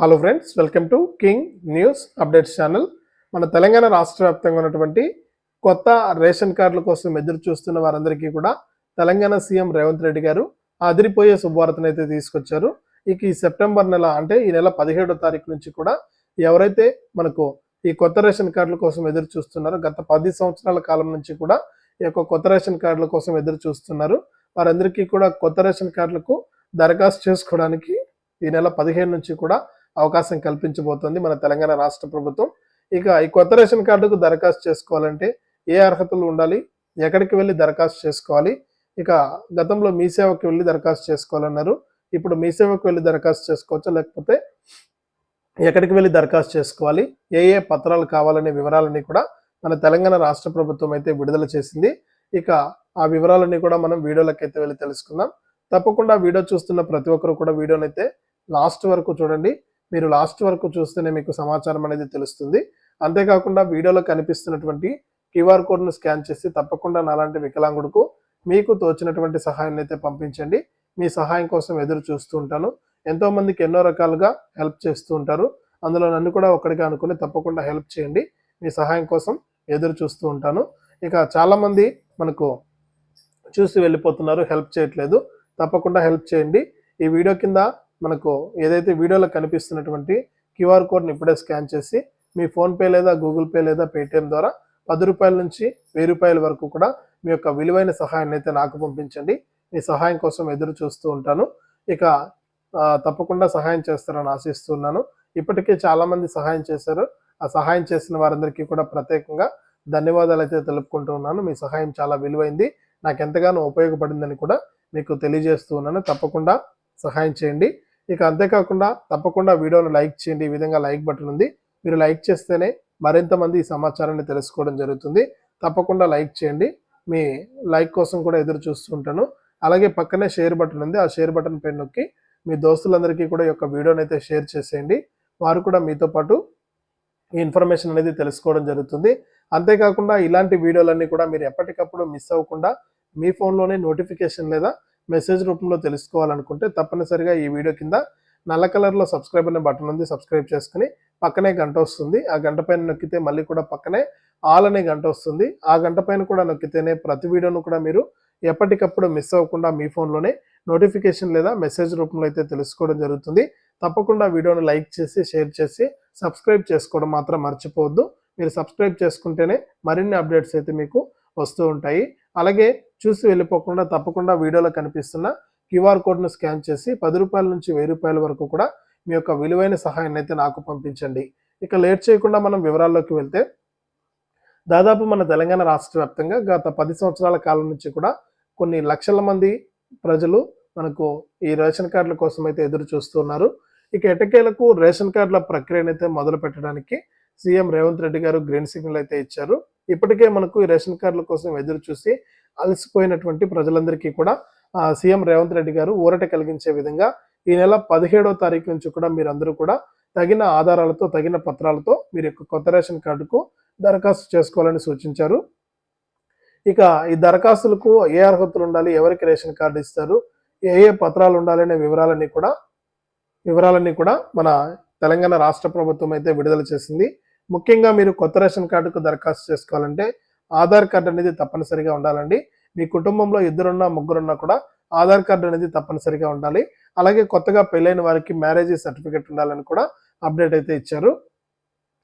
Hello friends, welcome to king news updates channel. మన తెలంగాణ రాష్ట్ర వ్యాప్తంగా ఉన్నటువంటి కొత్త రేషన్ కార్డుల కోసం ఎదురు చూస్తున్న వారందరికీ కూడా తెలంగాణ సీఎం రేవంత్ రెడ్డి గారు అదిరిపోయే శుభవార్తను అయితే తీసుకొచ్చారు. ఇక ఈ సెప్టెంబర్ నెల అంటే ఈ నెల 17వ తారీఖు నుంచి కూడా ఎవరైతే మనకు ఈ కొత్త రేషన్ కార్డుల కోసం ఎదురు చూస్తున్నారో, గత 10 సంవత్సరాల కాలం నుంచి కూడా ఈ యొక్క కొత్త రేషన్ కార్డుల కోసం ఎదురు చూస్తున్నారు, వారందరికీ కూడా కొత్త రేషన్ కార్డులకు దరఖాస్తు చేసుకోవడానికి ఈ నెల 15 నుంచి కూడా అవకాశం కల్పించబోతోంది మన తెలంగాణ రాష్ట్ర ప్రభుత్వం. ఇక ఈ కొత్త రేషన్ కార్డుకు దరఖాస్తు చేసుకోవాలంటే ఏ అర్హతలు ఉండాలి, ఎక్కడికి వెళ్ళి దరఖాస్తు చేసుకోవాలి, ఇక గతంలో మీ సేవకి వెళ్ళి దరఖాస్తు చేసుకోవాలన్నారు, ఇప్పుడు మీ సేవకు వెళ్ళి దరఖాస్తు చేసుకోవచ్చా, లేకపోతే ఎక్కడికి వెళ్ళి దరఖాస్తు చేసుకోవాలి, ఏ ఏ పత్రాలు కావాలనే వివరాలన్నీ కూడా మన తెలంగాణ రాష్ట్ర ప్రభుత్వం అయితే విడుదల చేసింది. ఇక ఆ వివరాలన్నీ కూడా మనం వీడియోలోకి అయితే వెళ్ళి తెలుసుకుందాం. తప్పకుండా వీడియో చూస్తున్న ప్రతి ఒక్కరు కూడా వీడియోని అయితే లాస్ట్ వరకు చూడండి. మీరు లాస్ట్ వరకు చూస్తేనే మీకు సమాచారం అనేది తెలుస్తుంది. అంతేకాకుండా వీడియోలో కనిపిస్తున్నటువంటి క్యూఆర్ కోడ్ను స్కాన్ చేసి తప్పకుండా నాలాంటి వికలాంగుడుకు మీకు తోచినటువంటి సహాయాన్ని అయితే పంపించండి. మీ సహాయం కోసం ఎదురు చూస్తూ ఉంటాను. ఎంతో మందికి ఎన్నో రకాలుగా హెల్ప్ చేస్తూ ఉంటారు. అందులో నన్ను కూడా ఒకటిగా అనుకుని తప్పకుండా హెల్ప్ చేయండి. మీ సహాయం కోసం ఎదురు చూస్తూ ఉంటాను. ఇక చాలామంది మనకు చూసి వెళ్ళిపోతున్నారు, హెల్ప్ చేయట్లేదు. తప్పకుండా హెల్ప్ చేయండి. ఈ వీడియో కింద మనకు ఏదైతే వీడియోలో కనిపిస్తున్నటువంటి క్యూఆర్ కోడ్ని ఇప్పుడే స్కాన్ చేసి మీ ఫోన్పే లేదా గూగుల్ పే లేదా పేటిఎం ద్వారా 10 రూపాయల నుంచి 1000 రూపాయల వరకు కూడా మీ యొక్క విలువైన సహాయాన్ని అయితే నాకు పంపించండి. మీ సహాయం కోసం ఎదురు చూస్తూ ఉంటాను. ఇక తప్పకుండా సహాయం చేస్తారని ఆశిస్తున్నాను. ఇప్పటికే చాలామంది సహాయం చేశారు. ఆ సహాయం చేసిన వారందరికీ కూడా ప్రత్యేకంగా ధన్యవాదాలు అయితే తెలుపుకుంటూ ఉన్నాను. మీ సహాయం చాలా విలువైంది, నాకు ఎంతగానో ఉపయోగపడిందని కూడా మీకు తెలియజేస్తూ ఉన్నాను. తప్పకుండా సహాయం చేయండి. ఇక అంతేకాకుండా తప్పకుండా వీడియోను లైక్ చేయండి. ఈ విధంగా లైక్ బటన్ ఉంది, మీరు లైక్ చేస్తేనే మరింత మంది ఈ సమాచారాన్ని తెలుసుకోవడం జరుగుతుంది. తప్పకుండా లైక్ చేయండి. మీ లైక్ కోసం కూడా ఎదురు చూస్తూ ఉంటాను. అలాగే పక్కనే షేర్ బటన్ ఉంది, ఆ షేర్ బటన్ పైన నొక్కి మీ దోస్తులందరికీ కూడా ఈ యొక్క వీడియోని అయితే షేర్ చేసేయండి. వారు కూడా మీతో పాటు ఈ ఇన్ఫర్మేషన్ అనేది తెలుసుకోవడం జరుగుతుంది. అంతేకాకుండా ఇలాంటి వీడియోలన్నీ కూడా మీరు ఎప్పటికప్పుడు మిస్ అవ్వకుండా మీ ఫోన్లోనే నోటిఫికేషన్ లేదా మెసేజ్ రూపంలో తెలుసుకోవాలనుకుంటే తప్పనిసరిగా ఈ వీడియో కింద నల్ల కలర్లో సబ్స్క్రైబ్ అనే బటన్ ఉంది, సబ్స్క్రైబ్ చేసుకుని పక్కనే గంట వస్తుంది, ఆ గంట పైన నొక్కితే మళ్ళీ కూడా పక్కనే ఆల్ అనే గంట వస్తుంది. ఆ గంట పైన కూడా నొక్కితేనే ప్రతి వీడియోను కూడా మీరు ఎప్పటికప్పుడు మిస్ అవ్వకుండా మీ ఫోన్లోనే నోటిఫికేషన్ లేదా మెసేజ్ రూపంలో అయితే తెలుసుకోవడం జరుగుతుంది. తప్పకుండా వీడియోను లైక్ చేసి షేర్ చేసి సబ్స్క్రైబ్ చేసుకోవడం మాత్రం మర్చిపోవద్దు. మీరు సబ్స్క్రైబ్ చేసుకుంటేనే మరిన్ని అప్డేట్స్ అయితే మీకు వస్తూ ఉంటాయి. అలాగే చూసి వెళ్ళిపోకుండా తప్పకుండా వీడియోలో కనిపిస్తున్న క్యూఆర్ కోడ్ను స్కాన్ చేసి 10 రూపాయల నుంచి 1000 రూపాయల వరకు కూడా మీ యొక్క విలువైన సహాయాన్ని అయితే నాకు పంపించండి. ఇక లేట్ చేయకుండా మనం వివరాల్లోకి వెళ్తే, దాదాపు మన తెలంగాణ రాష్ట్ర వ్యాప్తంగా గత 10 సంవత్సరాల కాలం నుంచి కూడా కొన్ని లక్షల మంది ప్రజలు మనకు ఈ రేషన్ కార్డుల కోసం అయితే ఎదురు చూస్తున్నారు. ఇక ఎటకేలకు రేషన్ కార్డుల ప్రక్రియను అయితే మొదలు పెట్టడానికి సీఎం రేవంత్ రెడ్డి గారు గ్రీన్ సిగ్నల్ అయితే ఇచ్చారు. ఇప్పటికే మనకు ఈ రేషన్ కార్డుల కోసం ఎదురు చూసి అలసిపోయినటువంటి ప్రజలందరికీ కూడా సీఎం రేవంత్ రెడ్డి గారు ఊరట కలిగించే విధంగా ఈ నెల 17వ తారీఖు నుంచి కూడా మీరందరూ కూడా తగిన ఆధారాలతో తగిన పత్రాలతో మీరు యొక్క కొత్త రేషన్ కార్డుకు దరఖాస్తు చేసుకోవాలని సూచించారు. ఇక ఈ దరఖాస్తులకు ఏ అర్హతలు ఉండాలి, ఎవరికి రేషన్ కార్డు ఇస్తారు, ఏ ఏ పత్రాలు ఉండాలి అనే వివరాలన్నీ కూడా మన తెలంగాణ రాష్ట్ర ప్రభుత్వం అయితే విడుదల చేసింది. ముఖ్యంగా మీరు కొత్త రేషన్ కార్డుకు దరఖాస్తు చేసుకోవాలంటే ఆధార్ కార్డు అనేది తప్పనిసరిగా ఉండాలండి. మీ కుటుంబంలో 2 ముగ్గురున్నా కూడా ఆధార్ కార్డు అనేది తప్పనిసరిగా ఉండాలి. అలాగే కొత్తగా పెళ్ళైన వారికి మ్యారేజ్ సర్టిఫికేట్ ఉండాలని కూడా అప్డేట్ అయితే ఇచ్చారు.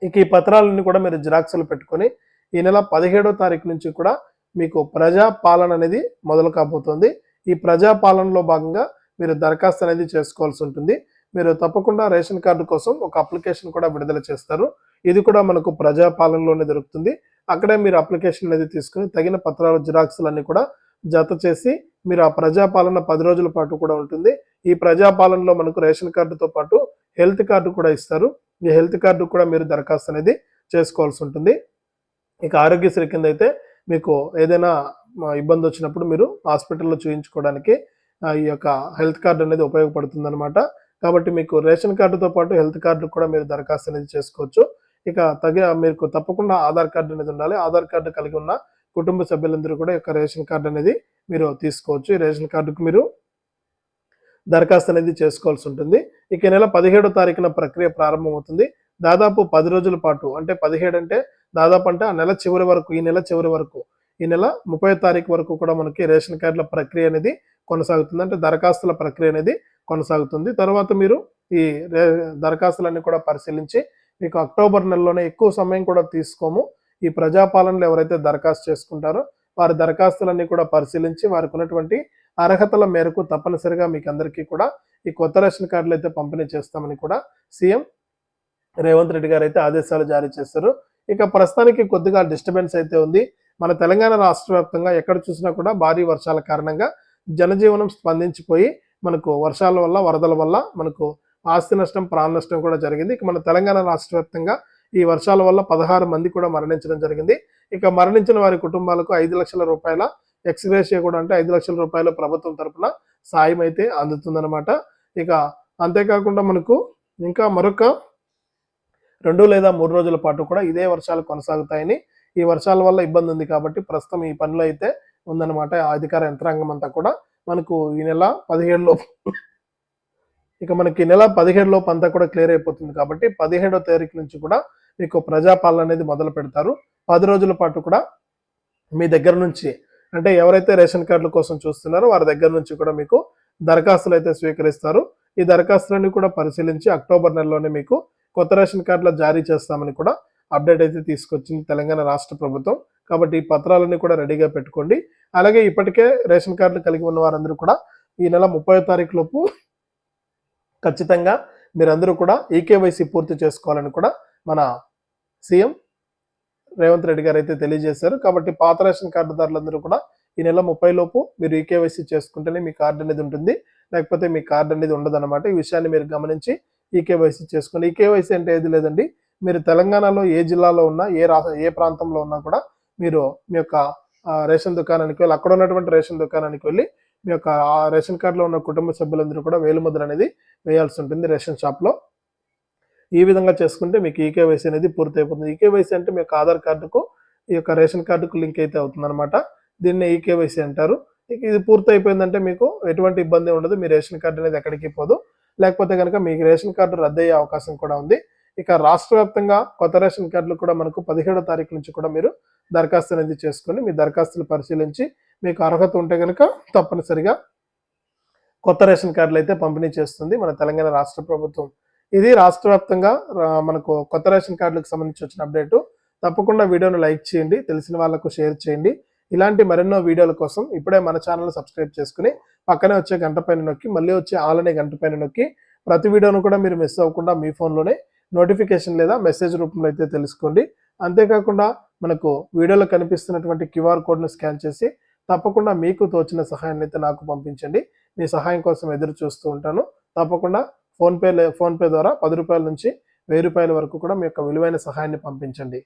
ఇక ఈ పత్రాలన్నీ కూడా మీరు జిరాక్స్లు పెట్టుకొని ఈ నెల 17వ తారీఖు నుంచి కూడా మీకు ప్రజా పాలన అనేది మొదలు కాబోతుంది. ఈ ప్రజా పాలనలో భాగంగా మీరు దరఖాస్తు అనేది చేసుకోవాల్సి ఉంటుంది. మీరు తప్పకుండా రేషన్ కార్డు కోసం ఒక అప్లికేషన్ కూడా విడుదల చేస్తారు. ఇది కూడా మనకు ప్రజా పాలనలోనే దొరుకుతుంది. అక్కడే మీరు అప్లికేషన్ అనేది తీసుకుని తగిన పత్రాలు జిరాక్స్లన్నీ కూడా జత చేసి మీరు ఆ ప్రజాపాలన 10 రోజుల పాటు కూడా ఉంటుంది. ఈ ప్రజాపాలనలో మనకు రేషన్ కార్డుతో పాటు హెల్త్ కార్డు కూడా ఇస్తారు. ఈ హెల్త్ కార్డు కూడా మీరు దరఖాస్తు అనేది చేసుకోవాల్సి ఉంటుంది. ఇక ఆరోగ్యశ్రీ కింద అయితే మీకు ఏదైనా ఇబ్బంది వచ్చినప్పుడు మీరు హాస్పిటల్లో చూయించుకోవడానికి ఈ యొక్క హెల్త్ కార్డు అనేది ఉపయోగపడుతుంది అనమాట. కాబట్టి మీకు రేషన్ కార్డుతో పాటు హెల్త్ కార్డు కూడా మీరు దరఖాస్తు అనేది చేసుకోవచ్చు. ఇక మీకు తప్పకుండా ఆధార్ కార్డు అనేది ఉండాలి. ఆధార్ కార్డు కలిగి ఉన్న కుటుంబ సభ్యులందరూ కూడా యొక్క రేషన్ కార్డు అనేది మీరు తీసుకోవచ్చు. ఈ రేషన్ కార్డుకు మీరు దరఖాస్తు అనేది చేసుకోవాల్సి ఉంటుంది. ఇక ఈ నెల 17వ తారీఖున ప్రక్రియ ప్రారంభమవుతుంది. దాదాపు 10 రోజుల పాటు, అంటే 17 అంటే దాదాపు అంటే ఆ నెల చివరి వరకు, ఈ నెల చివరి వరకు, ఈ నెల 30వ తారీఖు వరకు కూడా మనకి రేషన్ కార్డుల ప్రక్రియ అనేది కొనసాగుతుంది. అంటే దరఖాస్తుల ప్రక్రియ అనేది కొనసాగుతుంది. తర్వాత మీరు ఈ దరఖాస్తులన్నీ కూడా పరిశీలించి మీకు అక్టోబర్ నెలలోనే, ఎక్కువ సమయం కూడా తీసుకోము, ఈ ప్రజాపాలనలో ఎవరైతే దరఖాస్తు చేసుకుంటారో వారి దరఖాస్తులన్నీ కూడా పరిశీలించి వారికి ఉన్నటువంటి అర్హతల మేరకు తప్పనిసరిగా మీకు అందరికీ కూడా ఈ కొత్త రేషన్ కార్డులు అయితే పంపిణీ చేస్తామని కూడా సీఎం రేవంత్ రెడ్డి గారు అయితే ఆదేశాలు జారీ చేశారు. ఇక ప్రస్తుతానికి కొద్దిగా డిస్టర్బెన్స్ అయితే ఉంది. మన తెలంగాణ రాష్ట్ర వ్యాప్తంగా ఎక్కడ చూసినా కూడా భారీ వర్షాల కారణంగా జనజీవనం స్పందించిపోయి మనకు వర్షాల వల్ల, వరదల వల్ల మనకు ఆస్తి నష్టం, ప్రాణ నష్టం కూడా జరిగింది. ఇక మన తెలంగాణ రాష్ట్ర వ్యాప్తంగా ఈ వర్షాల వల్ల 16 మంది కూడా మరణించడం జరిగింది. ఇక మరణించిన వారి కుటుంబాలకు 5 లక్షల రూపాయల ఎక్స్గ్రేషియా కూడా, అంటే 5 లక్షల రూపాయల ప్రభుత్వం తరపున సాయం అయితే అందుతుందన్నమాట. ఇక అంతేకాకుండా మనకు ఇంకా మరొక 2 లేదా 3 రోజుల పాటు కూడా ఇదే వర్షాలు కొనసాగుతాయని, ఈ వర్షాల వల్ల ఇబ్బంది ఉంది కాబట్టి ప్రస్తుతం ఈ పనిలో అయితే ఉందన్నమాట అధికార యంత్రాంగం అంతా కూడా. మనకు ఈ నెల 17 లోపు, ఇక మనకి నెల 17 లోపు అంతా కూడా క్లియర్ అయిపోతుంది కాబట్టి 17వ తారీఖు నుంచి కూడా మీకు ప్రజాపాలన అనేది మొదలు పెడతారు. 10 రోజుల పాటు కూడా మీ దగ్గర నుంచి, అంటే ఎవరైతే రేషన్ కార్డుల కోసం చూస్తున్నారో వారి దగ్గర నుంచి కూడా మీకు దరఖాస్తులు అయితే స్వీకరిస్తారు. ఈ దరఖాస్తులన్నీ కూడా పరిశీలించి అక్టోబర్ నెలలోనే మీకు కొత్త రేషన్ కార్డుల జారీ చేస్తామని కూడా అప్డేట్ అయితే తీసుకొచ్చింది తెలంగాణ రాష్ట్ర ప్రభుత్వం. కాబట్టి ఈ పత్రాలన్నీ కూడా రెడీగా పెట్టుకోండి. అలాగే ఇప్పటికే రేషన్ కార్డులు కలిగి ఉన్న వారందరూ కూడా ఈ నెల 30వ తారీఖు లోపు ఖచ్చితంగా మీరందరూ కూడా ఈకేవైసీ పూర్తి చేసుకోవాలని కూడా మన సీఎం రేవంత్ రెడ్డి గారు అయితే తెలియజేశారు. కాబట్టి పాత రేషన్ కార్డుదారులందరూ కూడా ఈ నెల 30 లోపు మీరు ఈకేవైసీ చేసుకుంటేనే మీ కార్డు అనేది ఉంటుంది, లేకపోతే మీ కార్డు అనేది ఉండదన్నమాట. ఈ విషయాన్ని మీరు గమనించి ఈకేవైసీ చేసుకోండి. ఈకేవైసీ అంటే ఏది లేదండి, మీరు తెలంగాణలో ఏ జిల్లాలో ఉన్నా, ఏ ప్రాంతంలో ఉన్నా కూడా మీరు మీ యొక్క రేషన్ దుకాణానికి వెళ్ళి, అక్కడ ఉన్నటువంటి రేషన్ దుకాణానికి వెళ్ళి మీ యొక్క రేషన్ కార్డులో ఉన్న కుటుంబ సభ్యులందరూ కూడా వేలిముద్ర అనేది వేయాల్సి ఉంటుంది రేషన్ షాప్లో. ఈ విధంగా చేసుకుంటే మీకు ఈకేవైసీ అనేది పూర్తి అయిపోతుంది. ఈకేవైసీ అంటే మీ యొక్క ఆధార్ కార్డుకు ఈ యొక్క రేషన్ కార్డుకు లింక్ అయితే అవుతుంది అనమాట. దీన్ని ఈకేవైసీ అంటారు. ఇది పూర్తి అయిపోయిందంటే మీకు ఎటువంటి ఇబ్బంది ఉండదు, మీ రేషన్ కార్డు అనేది ఎక్కడికి పోదు. లేకపోతే కనుక మీకు రేషన్ కార్డు రద్దయ్యే అవకాశం కూడా ఉంది. ఇక రాష్ట్ర వ్యాప్తంగా కొత్త రేషన్ కార్డులు కూడా మనకు 17వ తారీఖు నుంచి కూడా మీరు దరఖాస్తు అనేది చేసుకొని మీ దరఖాస్తులు పరిశీలించి మీకు అర్హత ఉంటే కనుక తప్పనిసరిగా కొత్త రేషన్ కార్డులు అయితే పంపిణీ చేస్తుంది మన తెలంగాణ రాష్ట్ర ప్రభుత్వం. ఇది రాష్ట్ర వ్యాప్తంగా మనకు కొత్త రేషన్ కార్డులకు సంబంధించి వచ్చిన అప్డేటు. తప్పకుండా వీడియోను లైక్ చేయండి, తెలిసిన వాళ్ళకు షేర్ చేయండి. ఇలాంటి మరెన్నో వీడియోల కోసం ఇప్పుడే మన ఛానల్ సబ్స్క్రైబ్ చేసుకుని పక్కనే వచ్చే గంట పైన నొక్కి, మళ్ళీ వచ్చే ఆల్ అనే గంట పైన నొక్కి ప్రతి వీడియోను కూడా మీరు మిస్ అవ్వకుండా మీ ఫోన్లోనే నోటిఫికేషన్ లేదా మెసేజ్ రూపంలో అయితే తెలుసుకోండి. అంతేకాకుండా మనకు వీడియోలో కనిపిస్తున్నటువంటి క్యూఆర్ కోడ్ను స్కాన్ చేసి తప్పకుండా మీకు తోచిన సహాయాన్ని అయితే నాకు పంపించండి. మీ సహాయం కోసం ఎదురు చూస్తూ ఉంటాను. తప్పకుండా ఫోన్పే ద్వారా 10 రూపాయల నుంచి 1000 రూపాయల వరకు కూడా మీ యొక్క విలువైన సహాయాన్ని పంపించండి.